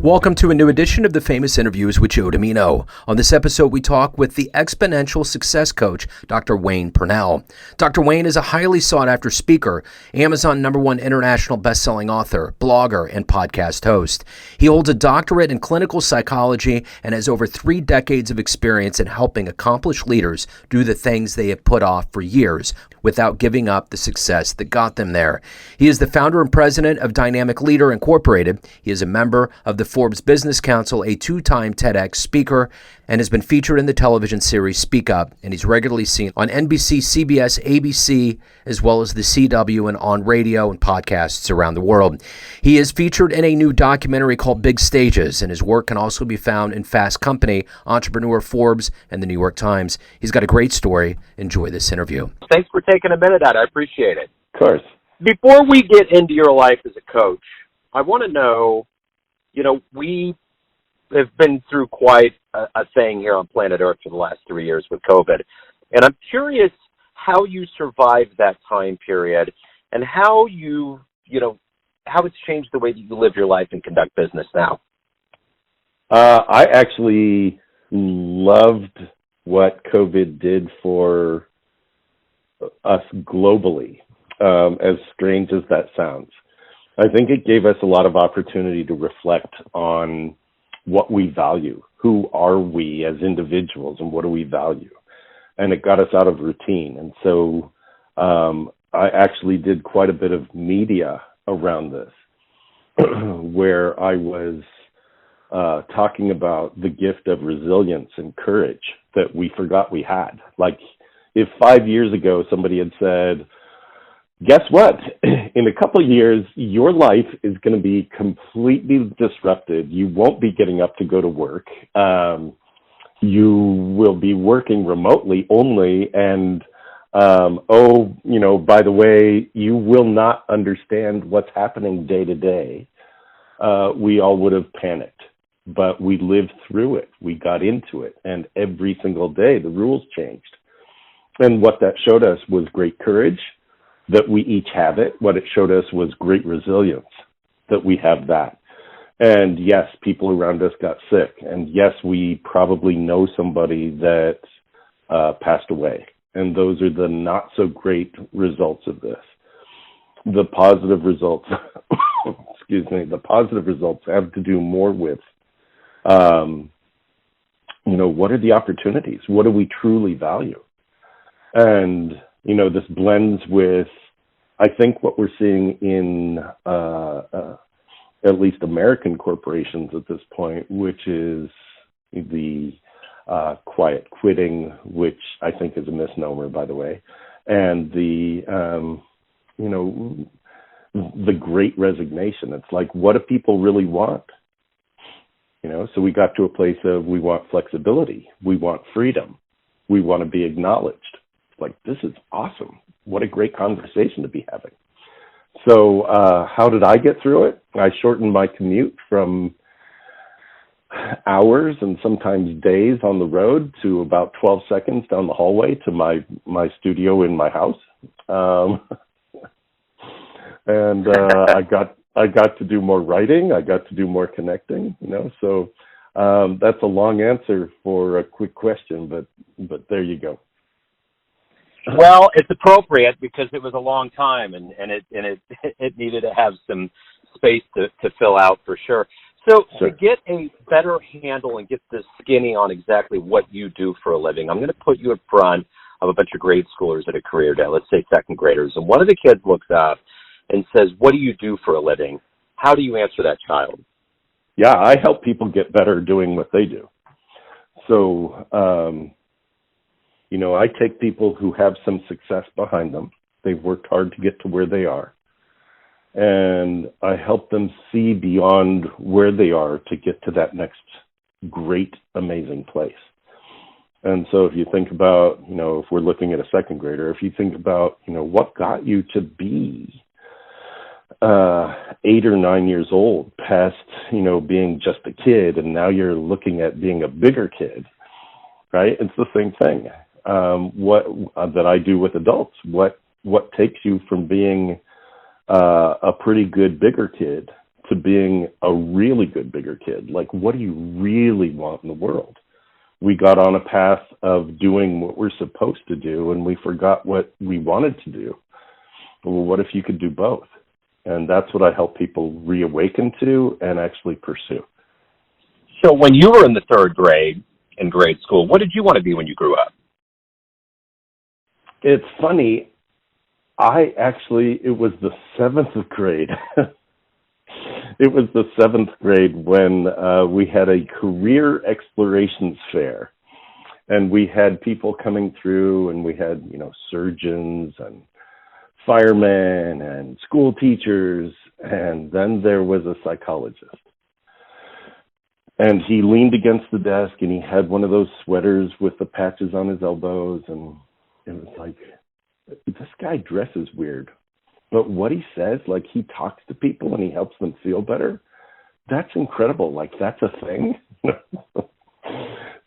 Welcome to a new edition of the Famous Interviews with Joe Dimino. On this episode, we talk with the Exponential success coach, Dr. Wayne Pernell. Dr. Wayne is a highly sought-after speaker, Amazon #1 international best-selling author, blogger, and podcast host. He holds a doctorate in clinical psychology and has over 3 decades of experience in helping accomplished leaders do the things they have put off for years without giving up the success that got them there. He is the founder and president of Dynamic Leader Incorporated. He is a member of the Forbes Business Council, a 2-time TEDx speaker, and has been featured in the television series Speak Up, and he's regularly seen on NBC, CBS, ABC, as well as the CW and on radio and podcasts around the world. He is featured in a new documentary called Big Stages, and his work can also be found in Fast Company, Entrepreneur, Forbes, and the New York Times. He's got a great story. Enjoy this interview. Thanks for taking a minute out. I appreciate it. Of course. Before we get into your life as a coach, I want to know, we have been through quite a thing here on planet Earth for the last 3 years with COVID. And I'm curious how you survived that time period and how how it's changed the way that you live your life and conduct business now. I actually loved what COVID did for us globally, as strange as that sounds. I think it gave us a lot of opportunity to reflect on what we value. Who are we as individuals and what do we value? And it got us out of routine. And so I actually did quite a bit of media around this where I was talking about the gift of resilience and courage that we forgot we had. Like if 5 years ago somebody had said, guess what? In a couple of years, your life is going to be completely disrupted. You won't be getting up to go to work. You will be working remotely only. And, by the way, you will not understand what's happening day to day. We all would have panicked, but we lived through it. We got into it. And every single day, the rules changed. And what that showed us was great courage, that we each have it. What it showed us was great resilience, that we have that. And yes, people around us got sick. And yes, we probably know somebody that passed away. And those are the not so great results of this. The positive results, the positive results have to do more with, what are the opportunities? What do we truly value? And this blends with, I think, what we're seeing in at least American corporations at this point, which is the quiet quitting, which I think is a misnomer, by the way, and the great resignation. It's like, what do people really want? So we got to a place of we want flexibility, we want freedom, we want to be acknowledged. Like, this is awesome. What a great conversation to be having. So how did I get through it? I shortened my commute from hours and sometimes days on the road to about 12 seconds down the hallway to my studio in my house. And I got to do more writing. I got to do more connecting, So that's a long answer for a quick question, but there you go. Well, it's appropriate because it was a long time and it needed to have some space to fill out for sure. So to get a better handle and get this skinny on exactly what you do for a living, I'm going to put you in front of a bunch of grade schoolers at a career day, let's say second graders. And one of the kids looks up and says, what do you do for a living? How do you answer that child? Yeah, I help people get better doing what they do. So, I take people who have some success behind them. They've worked hard to get to where they are. And I help them see beyond where they are to get to that next great, amazing place. And so if you think about, if we're looking at a second grader, if you think about, what got you to be 8 or 9 years old past, being just a kid, and now you're looking at being a bigger kid, right? It's the same thing. What that I do with adults, what takes you from being a pretty good bigger kid to being a really good bigger kid. Like, what do you really want in the world? We got on a path of doing what we're supposed to do, and we forgot what we wanted to do. Well, what if you could do both? And that's what I help people reawaken to and actually pursue. So when you were in the third grade in grade school, what did you want to be when you grew up? It's funny. It was the seventh grade. It was the seventh grade when we had a career explorations fair. And we had people coming through, and we had, surgeons and firemen and school teachers. And then there was a psychologist. And he leaned against the desk, and he had one of those sweaters with the patches on his elbows. And it was like, this guy dresses weird. But what he says, like, he talks to people and he helps them feel better. That's incredible. Like, that's a thing.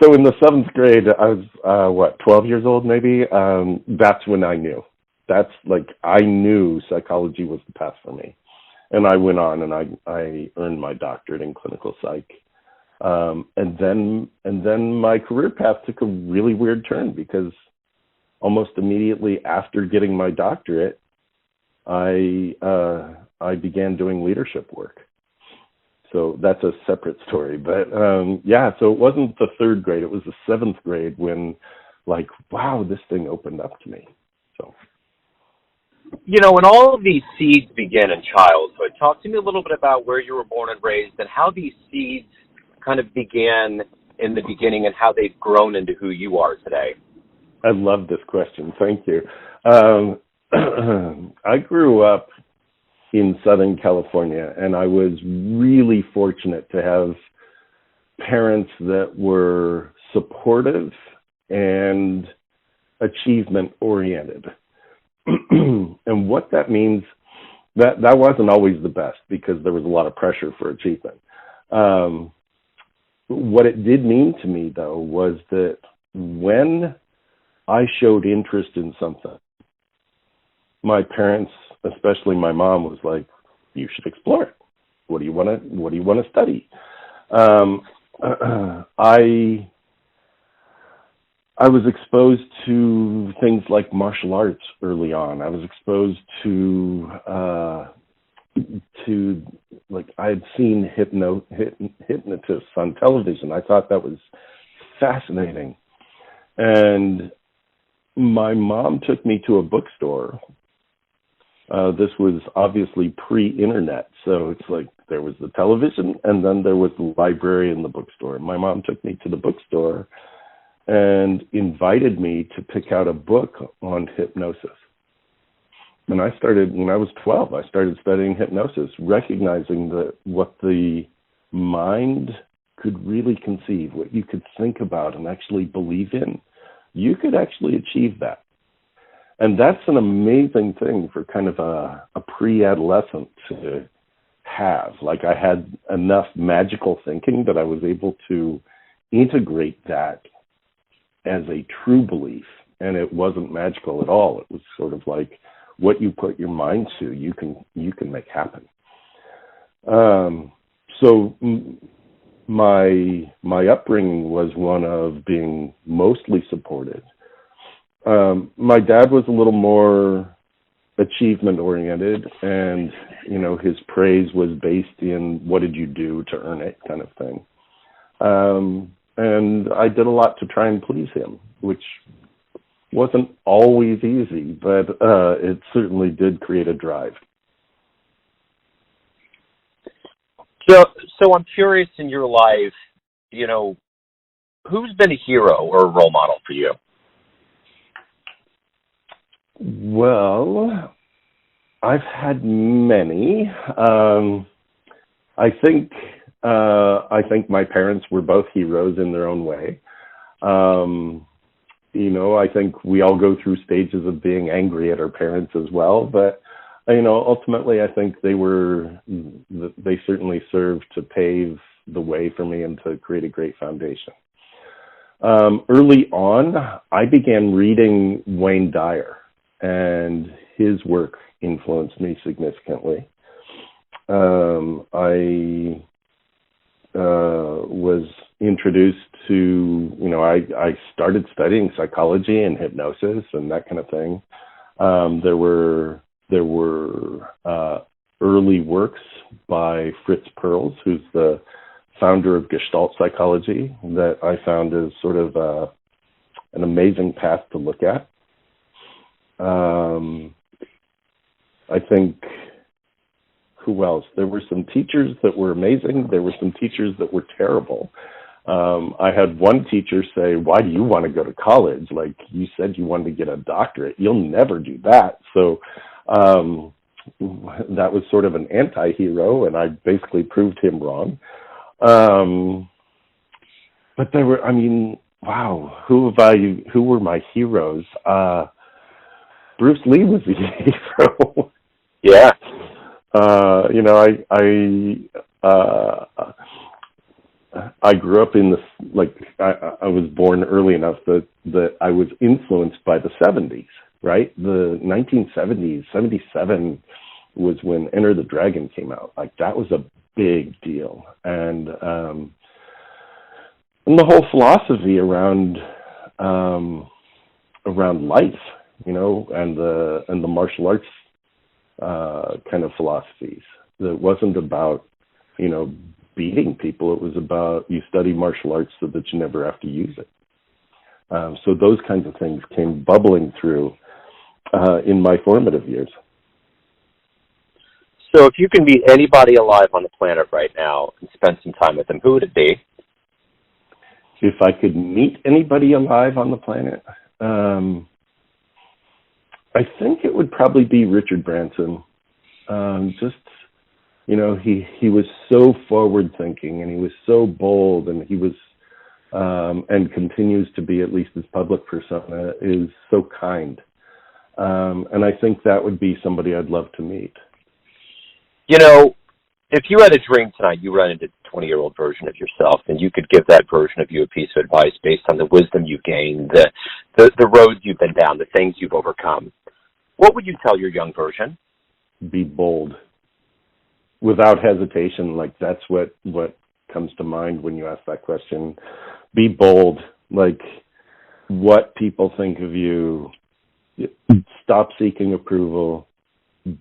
So in the seventh grade, I was, 12 years old maybe? That's when I knew. I knew psychology was the path for me. And I went on and I earned my doctorate in clinical psych. And then my career path took a really weird turn, because almost immediately after getting my doctorate, I began doing leadership work. So that's a separate story. But so it wasn't the third grade. It was the seventh grade when, like, wow, this thing opened up to me. So, when all of these seeds begin in childhood, talk to me a little bit about where you were born and raised and how these seeds kind of began in the beginning and how they've grown into who you are today. I love this question. Thank you. I grew up in Southern California, and I was really fortunate to have parents that were supportive and achievement-oriented. And what that means, that wasn't always the best, because there was a lot of pressure for achievement. What it did mean to me, though, was that when I showed interest in something, my parents, especially my mom, was like, "You should explore it. What do you want to study?" I was exposed to things like martial arts early on. I was exposed to like, I had seen hypnotists on television. I thought that was fascinating. And my mom took me to a bookstore. This was obviously pre-internet, so it's like there was the television and then there was the library and the bookstore. My mom took me to the bookstore and invited me to pick out a book on hypnosis. And I started, when I was 12, I started studying hypnosis, recognizing that what the mind could really conceive, what you could think about and actually believe in, you could actually achieve that. And that's an amazing thing for kind of a pre-adolescent to have. Like, I had enough magical thinking that I was able to integrate that as a true belief. And it wasn't magical at all. It was sort of like what you put your mind to, you can make happen. So my upbringing was one of being mostly supported. My dad was a little more achievement oriented, and his praise was based in what did you do to earn it, kind of thing. And I did a lot to try and please him, which wasn't always easy, but it certainly did create a drive. So I'm curious, in your life, who's been a hero or a role model for you? Well, I've had many. I think my parents were both heroes in their own way. I think we all go through stages of being angry at our parents as well, but ultimately I think they certainly served to pave the way for me and to create a great foundation. Early on, I began reading Wayne Dyer, and his work influenced me significantly. I was introduced to, I started studying psychology and hypnosis and that kind of thing. There were early works by Fritz Perls, who's the founder of Gestalt psychology, that I found is sort of an amazing path to look at. I think, who else? There were some teachers that were amazing. There were some teachers that were terrible. I had one teacher say, "Why do you want to go to college? Like, you said you wanted to get a doctorate. You'll never do that." So that was sort of an anti-hero, and I basically proved him wrong. But there were, wow, who were my heroes? Bruce Lee was a hero. Yeah. I grew up in I was born early enough that I was influenced by the 70s, right? The 1970s, 77 was when Enter the Dragon came out. Like, that was a big deal. And the whole philosophy around life, and the martial arts kind of philosophies. That wasn't about, beating people. It was about, you study martial arts so that you never have to use it. So those kinds of things came bubbling through in my formative years. So if you can meet anybody alive on the planet right now and spend some time with them, who would it be? If I could meet anybody alive on the planet, I think it would probably be Richard Branson. He was so forward-thinking, and he was so bold, and he was, and continues to be, at least his public persona, is so kind. And I think that would be somebody I'd love to meet. If you had a dream tonight, you run into a 20-year-old version of yourself, and you could give that version of you a piece of advice based on the wisdom you've gained, the roads you've been down, the things you've overcome, what would you tell your young version? Be bold. Without hesitation. Like, that's what comes to mind when you ask that question. Be bold. Like, what people think of you. Stop seeking approval.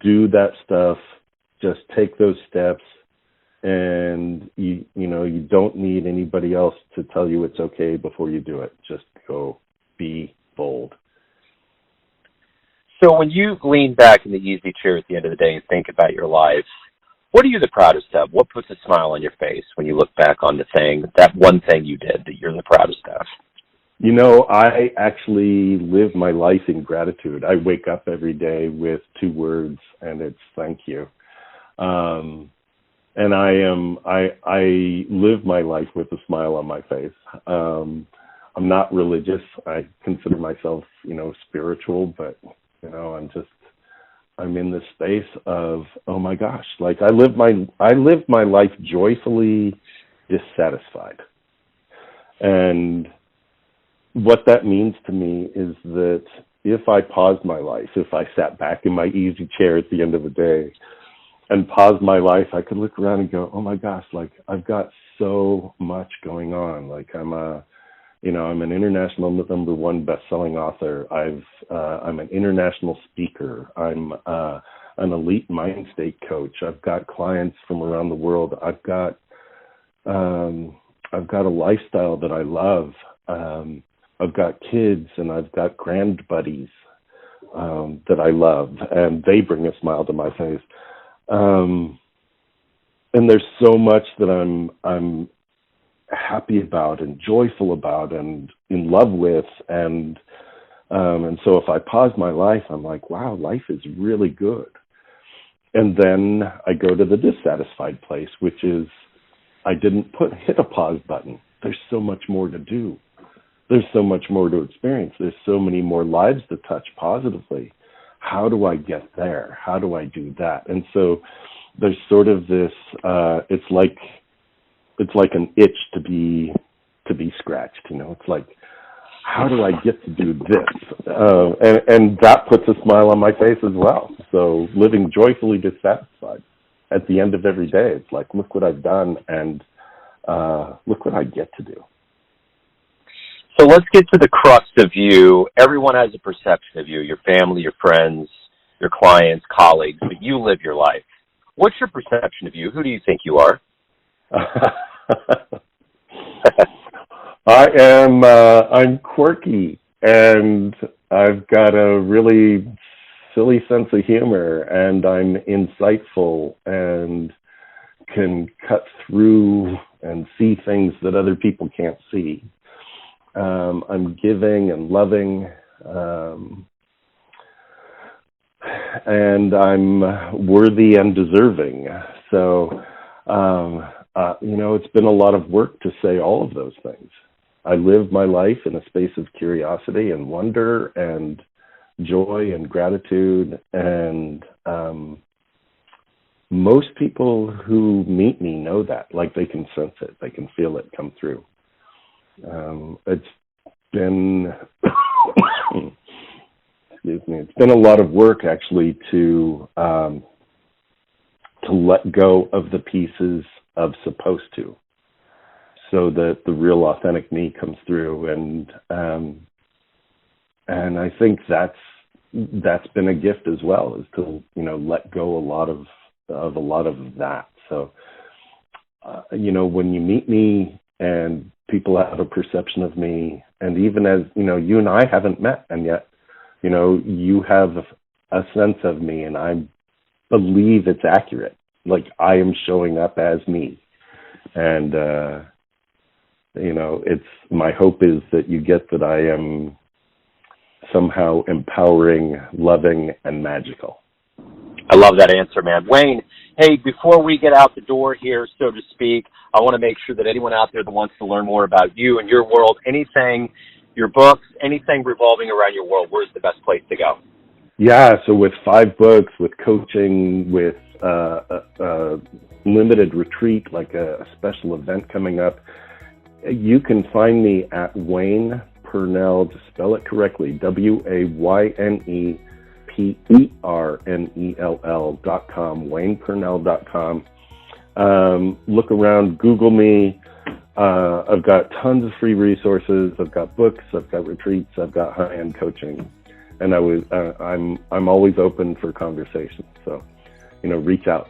Do that stuff. Just take those steps, and you don't need anybody else to tell you it's okay before you do it. Just go. Be bold. So when you lean back in the easy chair at the end of the day and think about your life, what are you the proudest of? What puts a smile on your face when you look back on that one thing you did that you're the proudest of? I actually live my life in gratitude. I wake up every day with 2 words, and it's thank you. And I live my life with a smile on my face. I'm not religious. I consider myself, spiritual, but, I'm in this space of, oh my gosh, like I live my life joyfully dissatisfied. And what that means to me is that if I paused my life, if I sat back in my easy chair at the end of the day and paused my life, I could look around and go, oh my gosh, like I've got so much going on. Like I'm an international #1 best-selling author. I'm an international speaker. I'm an elite mind state coach. I've got clients from around the world. I've got a lifestyle that I love. I've got kids, and I've got grand buddies that I love, and they bring a smile to my face. And there's so much that I'm happy about and joyful about and in love with, and so if I pause my life, I'm like, wow, life is really good. And then I go to the dissatisfied place, which is I didn't hit a pause button. There's so much more to do. There's so much more to experience. There's so many more lives to touch positively. How do I get there? How do I do that? And so there's sort of this, it's like an itch to be scratched, It's like, how do I get to do this? And that puts a smile on my face as well. So living joyfully dissatisfied at the end of every day, it's like, look what I've done, and look what I get to do. So let's get to the crux of you. Everyone has a perception of you, your family, your friends, your clients, colleagues, but you live your life. What's your perception of you? Who do you think you are? I'm quirky, and I've got a really silly sense of humor, and I'm insightful and can cut through and see things that other people can't see. I'm giving and loving, and I'm worthy and deserving. So, it's been a lot of work to say all of those things. I live my life in a space of curiosity and wonder and joy and gratitude, and most people who meet me know that. Like, they can sense it, they can feel it come through. It's been excuse me, it's been a lot of work actually to let go of the pieces of supposed to, so that the real authentic me comes through, and I think that's been a gift as well, is to let go a lot of that. So when you meet me and people have a perception of me, and even as you and I haven't met, and yet you have a sense of me, and I believe it's accurate. Like, I am showing up as me, and it's my hope is that you get that I am somehow empowering, loving, and magical. I love that answer, man. Wayne, hey, before we get out the door here, so to speak, I want to make sure that anyone out there that wants to learn more about you and your world, anything, your books, anything revolving around your world, where's the best place to go? Yeah, so with 5 books, with coaching, with a limited retreat, like a special event coming up, you can find me at Wayne Pernell, to spell it correctly, WaynePernell.com, WaynePernell.com. Look around, Google me. I've got tons of free resources. I've got books, I've got retreats, I've got high-end coaching, and I'm always open for conversation. So, reach out.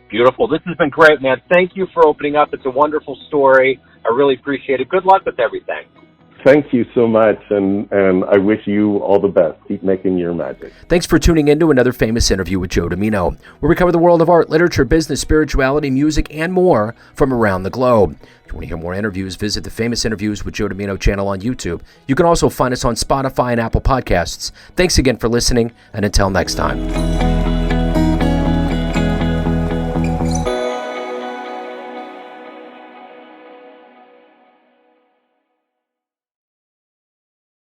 Beautiful. This has been great, man. Thank you for opening up. It's a wonderful story. I really appreciate it. Good luck with everything. Thank you so much, and I wish you all the best. Keep making your magic. Thanks for tuning in to another famous interview with Joe Dimino, where we cover the world of art, literature, business, spirituality, music, and more from around the globe. If you want to hear more interviews, visit the Famous Interviews with Joe Dimino channel on YouTube. You can also find us on Spotify and Apple Podcasts. Thanks again for listening, and until next time.